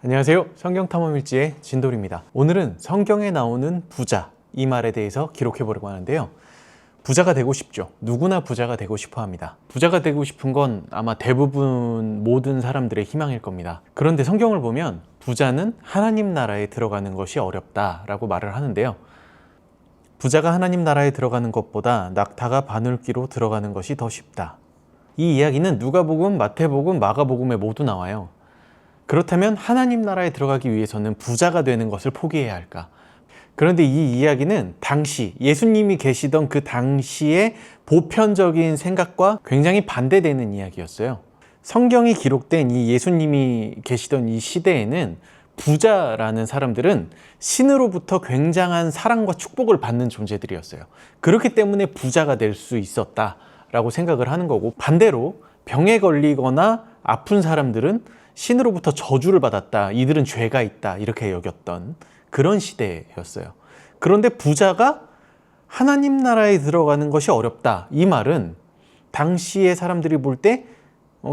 안녕하세요. 성경탐험일지의 진돌입니다. 오늘은 성경에 나오는 부자, 이 말에 대해서 기록해 보려고 하는데요. 부자가 되고 싶죠. 누구나 부자가 되고 싶어 합니다. 부자가 되고 싶은 건 아마 대부분 모든 사람들의 희망일 겁니다. 그런데 성경을 보면 부자는 하나님 나라에 들어가는 것이 어렵다라고 말을 하는데요. 부자가 하나님 나라에 들어가는 것보다 낙타가 바늘귀로 들어가는 것이 더 쉽다. 이 이야기는 누가복음, 마태복음, 마가복음에 모두 나와요. 그렇다면 하나님 나라에 들어가기 위해서는 부자가 되는 것을 포기해야 할까? 그런데 이 이야기는 당시 예수님이 계시던 그 당시의 보편적인 생각과 굉장히 반대되는 이야기였어요. 성경이 기록된 이 예수님이 계시던 이 시대에는 부자라는 사람들은 신으로부터 굉장한 사랑과 축복을 받는 존재들이었어요. 그렇기 때문에 부자가 될 수 있었다라고 생각을 하는 거고, 반대로 병에 걸리거나 아픈 사람들은 신으로부터 저주를 받았다, 이들은 죄가 있다, 이렇게 여겼던 그런 시대였어요. 그런데 부자가 하나님 나라에 들어가는 것이 어렵다, 이 말은 당시의 사람들이 볼 때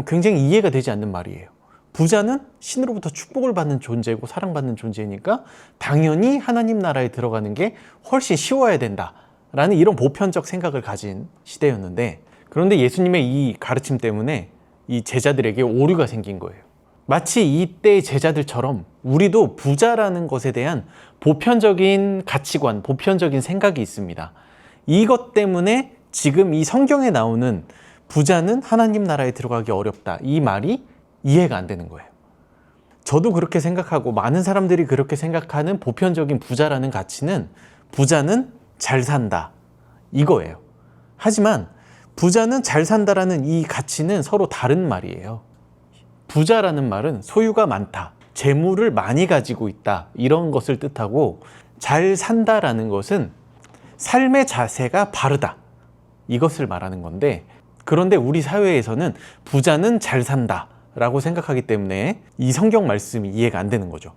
굉장히 이해가 되지 않는 말이에요. 부자는 신으로부터 축복을 받는 존재고 사랑받는 존재니까 당연히 하나님 나라에 들어가는 게 훨씬 쉬워야 된다라는 이런 보편적 생각을 가진 시대였는데, 그런데 예수님의 이 가르침 때문에 이 제자들에게 오류가 생긴 거예요. 마치 이때의 제자들처럼 우리도 부자라는 것에 대한 보편적인 가치관, 보편적인 생각이 있습니다. 이것 때문에 지금 이 성경에 나오는 부자는 하나님 나라에 들어가기 어렵다, 이 말이 이해가 안 되는 거예요. 저도 그렇게 생각하고 많은 사람들이 그렇게 생각하는 보편적인 부자라는 가치는 부자는 잘 산다, 이거예요. 하지만 부자는 잘 산다라는 이 가치는 서로 다른 말이에요. 부자라는 말은 소유가 많다, 재물을 많이 가지고 있다, 이런 것을 뜻하고, 잘 산다라는 것은 삶의 자세가 바르다, 이것을 말하는 건데, 그런데 우리 사회에서는 부자는 잘 산다 라고 생각하기 때문에 이 성경 말씀이 이해가 안 되는 거죠.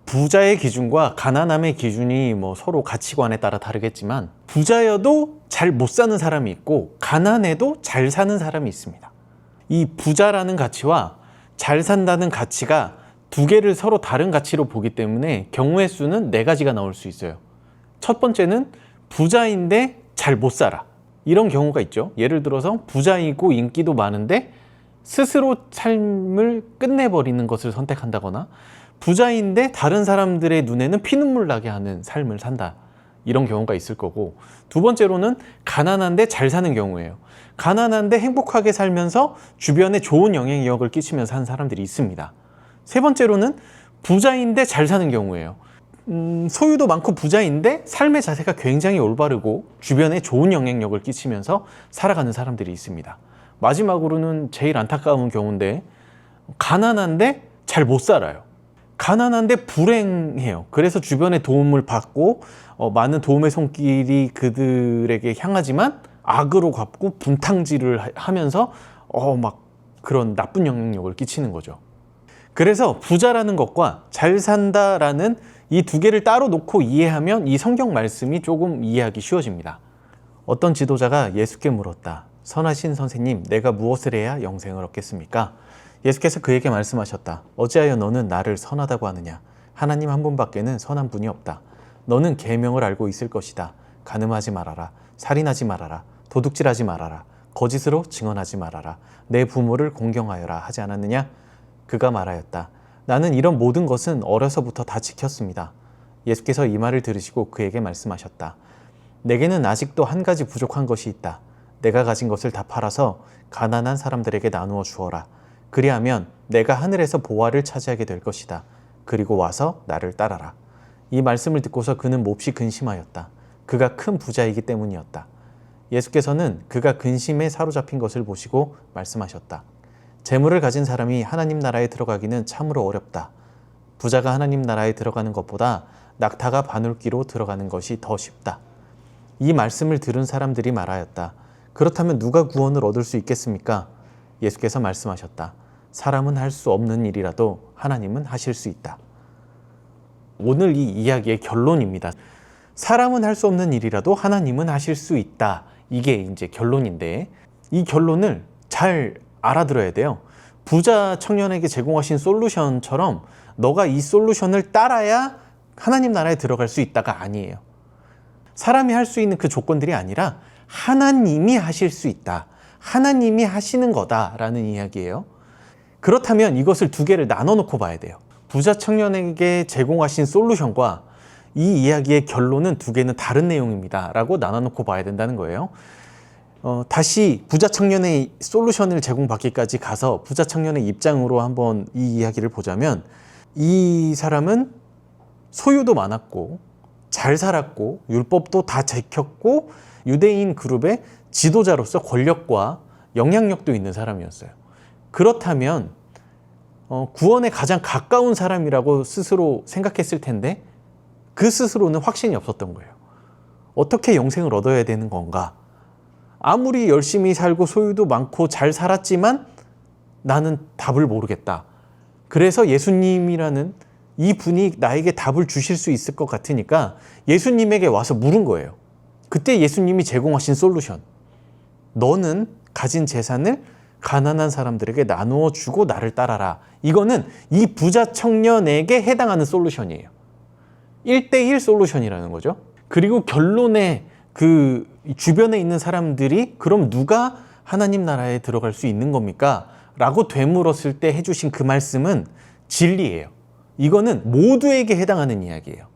부자의 기준과 가난함의 기준이 서로 가치관에 따라 다르겠지만, 부자여도 잘 못 사는 사람이 있고 가난해도 잘 사는 사람이 있습니다. 이 부자라는 가치와 잘 산다는 가치가 두 개를 서로 다른 가치로 보기 때문에 경우의 수는 4가지가 나올 수 있어요. 첫 번째는 부자인데 잘 못 살아, 이런 경우가 있죠. 예를 들어서 부자이고 인기도 많은데 스스로 삶을 끝내버리는 것을 선택한다거나, 부자인데 다른 사람들의 눈에는 피눈물 나게 하는 삶을 산다, 이런 경우가 있을 거고, 두 번째로는 가난한데 잘 사는 경우예요. 가난한데 행복하게 살면서 주변에 좋은 영향력을 끼치면서 사는 사람들이 있습니다. 세 번째로는 부자인데 잘 사는 경우예요. 소유도 많고 부자인데 삶의 자세가 굉장히 올바르고 주변에 좋은 영향력을 끼치면서 살아가는 사람들이 있습니다. 마지막으로는 제일 안타까운 경우인데, 가난한데 잘 못 살아요. 가난한데 불행해요. 그래서 주변의 도움을 받고 많은 도움의 손길이 그들에게 향하지만 악으로 갚고 분탕질을 하면서 막 그런 나쁜 영향력을 끼치는 거죠. 그래서 부자라는 것과 잘 산다라는 이 두 개를 따로 놓고 이해하면 이 성경 말씀이 조금 이해하기 쉬워집니다. 어떤 지도자가 예수께 물었다. 선하신 선생님, 내가 무엇을 해야 영생을 얻겠습니까? 예수께서 그에게 말씀하셨다. 어찌하여 너는 나를 선하다고 하느냐? 하나님 한 분밖에는 선한 분이 없다. 너는 계명을 알고 있을 것이다. 간음하지 말아라. 살인하지 말아라. 도둑질하지 말아라. 거짓으로 증언하지 말아라. 내 부모를 공경하여라 하지 않았느냐? 그가 말하였다. 나는 이런 모든 것은 어려서부터 다 지켰습니다. 예수께서 이 말을 들으시고 그에게 말씀하셨다. 내게는 아직도 한 가지 부족한 것이 있다. 내가 가진 것을 다 팔아서 가난한 사람들에게 나누어 주어라. 그리하면 내가 하늘에서 보화를 차지하게 될 것이다. 그리고 와서 나를 따라라. 이 말씀을 듣고서 그는 몹시 근심하였다. 그가 큰 부자이기 때문이었다. 예수께서는 그가 근심에 사로잡힌 것을 보시고 말씀하셨다. 재물을 가진 사람이 하나님 나라에 들어가기는 참으로 어렵다. 부자가 하나님 나라에 들어가는 것보다 낙타가 바늘귀로 들어가는 것이 더 쉽다. 이 말씀을 들은 사람들이 말하였다. 그렇다면 누가 구원을 얻을 수 있겠습니까? 예수께서 말씀하셨다. 사람은 할 수 없는 일이라도 하나님은 하실 수 있다. 오늘 이 이야기의 결론입니다. 사람은 할 수 없는 일이라도 하나님은 하실 수 있다. 이게 이제 결론인데, 이 결론을 잘 알아들어야 돼요. 부자 청년에게 제공하신 솔루션처럼 너가 이 솔루션을 따라야 하나님 나라에 들어갈 수 있다가 아니에요. 사람이 할 수 있는 그 조건들이 아니라 하나님이 하실 수 있다. 하나님이 하시는 거다라는 이야기예요. 그렇다면 이것을 두 개를 나눠 놓고 봐야 돼요. 부자 청년에게 제공하신 솔루션과 이 이야기의 결론은 두 개는 다른 내용입니다 라고 나눠 놓고 봐야 된다는 거예요. 다시 부자 청년의 솔루션을 제공받기까지 가서 부자 청년의 입장으로 한번 이 이야기를 보자면, 이 사람은 소유도 많았고 잘 살았고 율법도 다 지켰고 유대인 그룹의 지도자로서 권력과 영향력도 있는 사람이었어요. 그렇다면 구원에 가장 가까운 사람이라고 스스로 생각했을 텐데 그 스스로는 확신이 없었던 거예요. 어떻게 영생을 얻어야 되는 건가? 아무리 열심히 살고 소유도 많고 잘 살았지만 나는 답을 모르겠다. 그래서 예수님이라는 이 분이 나에게 답을 주실 수 있을 것 같으니까 예수님에게 와서 물은 거예요. 그때 예수님이 제공하신 솔루션. 너는 가진 재산을 가난한 사람들에게 나누어 주고 나를 따라라. 이거는 이 부자 청년에게 해당하는 솔루션이에요. 1대1 솔루션이라는 거죠. 그리고 결론에 그 주변에 있는 사람들이 그럼 누가 하나님 나라에 들어갈 수 있는 겁니까? 라고 되물었을 때 해주신 그 말씀은 진리예요. 이거는 모두에게 해당하는 이야기예요.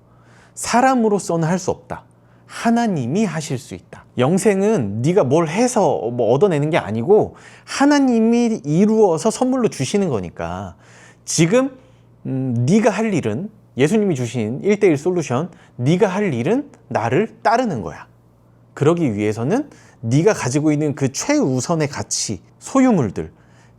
사람으로서는 할 수 없다. 하나님이 하실 수 있다. 영생은 네가 뭘 해서 얻어내는 게 아니고 하나님이 이루어서 선물로 주시는 거니까 지금 네가 할 일은, 예수님이 주신 1대1 솔루션, 네가 할 일은 나를 따르는 거야. 그러기 위해서는 네가 가지고 있는 그 최우선의 가치, 소유물들,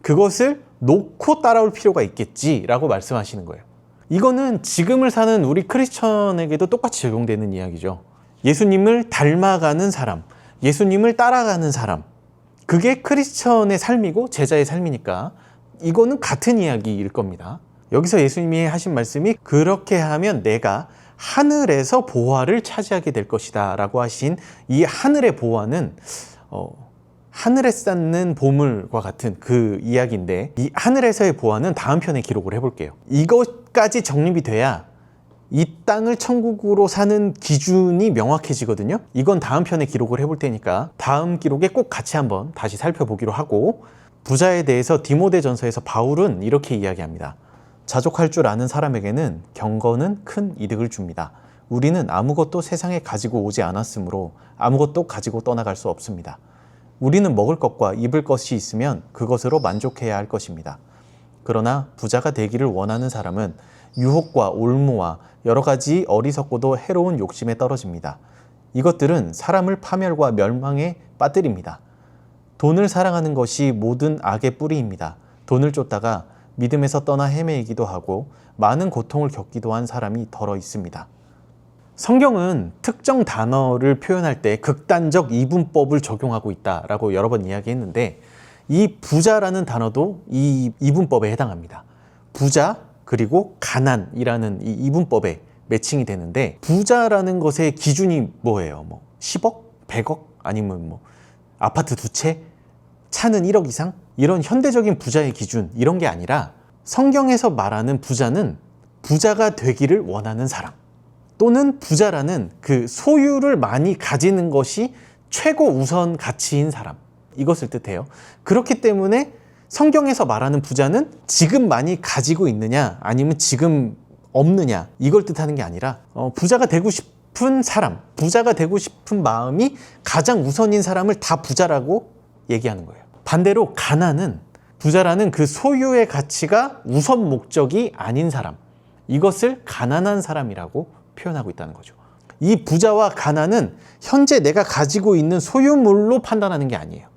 그것을 놓고 따라올 필요가 있겠지라고 말씀하시는 거예요. 이거는 지금을 사는 우리 크리스천에게도 똑같이 적용되는 이야기죠. 예수님을 닮아가는 사람, 예수님을 따라가는 사람, 그게 크리스천의 삶이고 제자의 삶이니까 이거는 같은 이야기일 겁니다. 여기서 예수님이 하신 말씀이 그렇게 하면 내가 하늘에서 보화를 차지하게 될 것이다 라고 하신 이 하늘의 보화는 하늘에 쌓는 보물과 같은 그 이야기인데, 이 하늘에서의 보화는 다음 편에 기록을 해볼게요. 이것까지 정립이 돼야 이 땅을 천국으로 사는 기준이 명확해지거든요. 이건 다음 편에 기록을 해볼 테니까 다음 기록에 꼭 같이 한번 다시 살펴보기로 하고, 부자에 대해서 디모데전서에서 바울은 이렇게 이야기합니다. 자족할 줄 아는 사람에게는 경건은 큰 이득을 줍니다. 우리는 아무것도 세상에 가지고 오지 않았으므로 아무것도 가지고 떠나갈 수 없습니다. 우리는 먹을 것과 입을 것이 있으면 그것으로 만족해야 할 것입니다. 그러나 부자가 되기를 원하는 사람은 유혹과 올무와 여러 가지 어리석고도 해로운 욕심에 떨어집니다. 이것들은 사람을 파멸과 멸망에 빠뜨립니다. 돈을 사랑하는 것이 모든 악의 뿌리입니다. 돈을 쫓다가 믿음에서 떠나 헤매이기도 하고 많은 고통을 겪기도 한 사람이 더러 있습니다. 성경은 특정 단어를 표현할 때 극단적 이분법을 적용하고 있다라고 여러 번 이야기했는데, 이 부자라는 단어도 이 이분법에 해당합니다. 부자 그리고 가난이라는 이 이분법에 매칭이 되는데, 부자라는 것의 기준이 뭐예요? 10억? 100억? 아니면 아파트 2채? 차는 1억 이상? 이런 현대적인 부자의 기준, 이런 게 아니라 성경에서 말하는 부자는 부자가 되기를 원하는 사람, 또는 부자라는 그 소유를 많이 가지는 것이 최고 우선 가치인 사람, 이것을 뜻해요. 그렇기 때문에 성경에서 말하는 부자는 지금 많이 가지고 있느냐 아니면 지금 없느냐, 이걸 뜻하는 게 아니라 부자가 되고 싶은 사람, 부자가 되고 싶은 마음이 가장 우선인 사람을 다 부자라고 얘기하는 거예요. 반대로 가난은 부자라는 그 소유의 가치가 우선 목적이 아닌 사람, 이것을 가난한 사람이라고 표현하고 있다는 거죠. 이 부자와 가난은 현재 내가 가지고 있는 소유물로 판단하는 게 아니에요.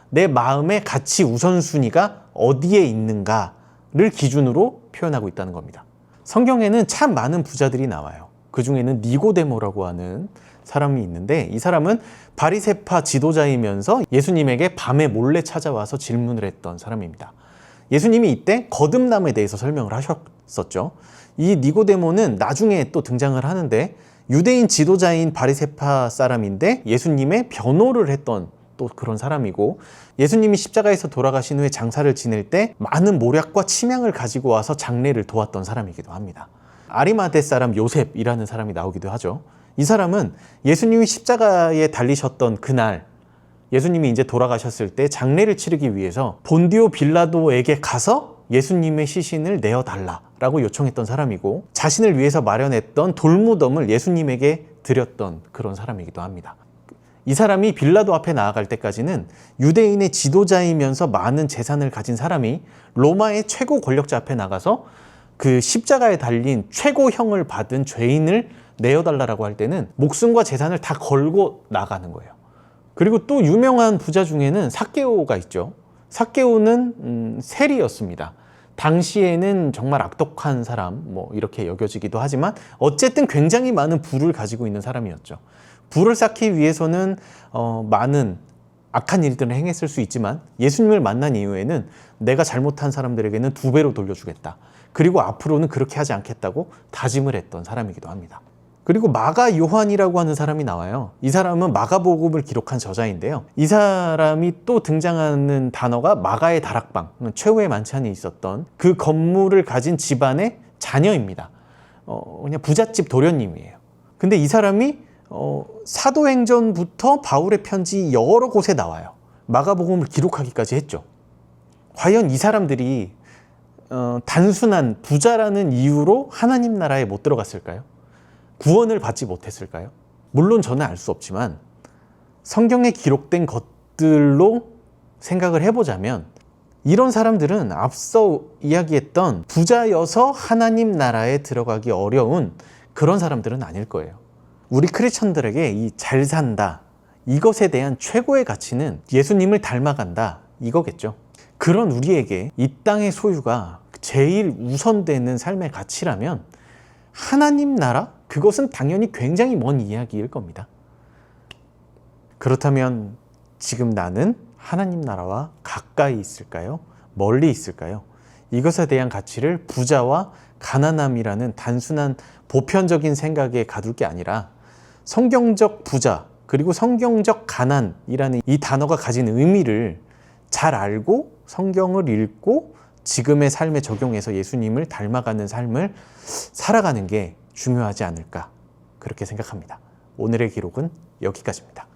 내 마음의 가치 우선순위가 어디에 있는가를 기준으로 표현하고 있다는 겁니다. 성경에는 참 많은 부자들이 나와요. 그 중에는 니고데모라고 하는 사람이 있는데, 이 사람은 바리새파 지도자이면서 예수님에게 밤에 몰래 찾아와서 질문을 했던 사람입니다. 예수님이 이때 거듭남에 대해서 설명을 하셨었죠. 이 니고데모는 나중에 또 등장을 하는데 유대인 지도자인 바리새파 사람인데 예수님의 변호를 했던 또 그런 사람이고, 예수님이 십자가에서 돌아가신 후에 장사를 지낼 때 많은 모략과 침향을 가지고 와서 장례를 도왔던 사람이기도 합니다. 아리마대 사람 요셉이라는 사람이 나오기도 하죠. 이 사람은 예수님이 십자가에 달리셨던 그날, 예수님이 이제 돌아가셨을 때 장례를 치르기 위해서 본디오 빌라도에게 가서 예수님의 시신을 내어달라라고 요청했던 사람이고, 자신을 위해서 마련했던 돌무덤을 예수님에게 드렸던 그런 사람이기도 합니다. 이 사람이 빌라도 앞에 나아갈 때까지는 유대인의 지도자이면서 많은 재산을 가진 사람이 로마의 최고 권력자 앞에 나가서 그 십자가에 달린 최고형을 받은 죄인을 내어달라고 할 때는 목숨과 재산을 다 걸고 나가는 거예요. 그리고 또 유명한 부자 중에는 삭개오가 있죠. 삭개오는 세리였습니다. 당시에는 정말 악독한 사람, 이렇게 여겨지기도 하지만 어쨌든 굉장히 많은 부를 가지고 있는 사람이었죠. 부를 쌓기 위해서는 많은 악한 일들을 행했을 수 있지만 예수님을 만난 이후에는 내가 잘못한 사람들에게는 2배로 돌려주겠다. 그리고 앞으로는 그렇게 하지 않겠다고 다짐을 했던 사람이기도 합니다. 그리고 마가 요한이라고 하는 사람이 나와요. 이 사람은 마가복음을 기록한 저자인데요. 이 사람이 또 등장하는 단어가 마가의 다락방, 최후의 만찬이 있었던 그 건물을 가진 집안의 자녀입니다. 그냥 부잣집 도련님이에요. 근데 이 사람이 사도행전부터 바울의 편지 여러 곳에 나와요. 마가복음을 기록하기까지 했죠. 과연 이 사람들이 단순한 부자라는 이유로 하나님 나라에 못 들어갔을까요? 구원을 받지 못했을까요? 물론 저는 알 수 없지만 성경에 기록된 것들로 생각을 해보자면 이런 사람들은 앞서 이야기했던 부자여서 하나님 나라에 들어가기 어려운 그런 사람들은 아닐 거예요. 우리 크리스천들에게 이 잘 산다, 이것에 대한 최고의 가치는 예수님을 닮아간다, 이거겠죠. 그런 우리에게 이 땅의 소유가 제일 우선되는 삶의 가치라면 하나님 나라? 그것은 당연히 굉장히 먼 이야기일 겁니다. 그렇다면 지금 나는 하나님 나라와 가까이 있을까요? 멀리 있을까요? 이것에 대한 가치를 부자와 가난함이라는 단순한 보편적인 생각에 가둘 게 아니라 성경적 부자 그리고 성경적 가난이라는 이 단어가 가진 의미를 잘 알고 성경을 읽고 지금의 삶에 적용해서 예수님을 닮아가는 삶을 살아가는 게 중요하지 않을까, 그렇게 생각합니다. 오늘의 기록은 여기까지입니다.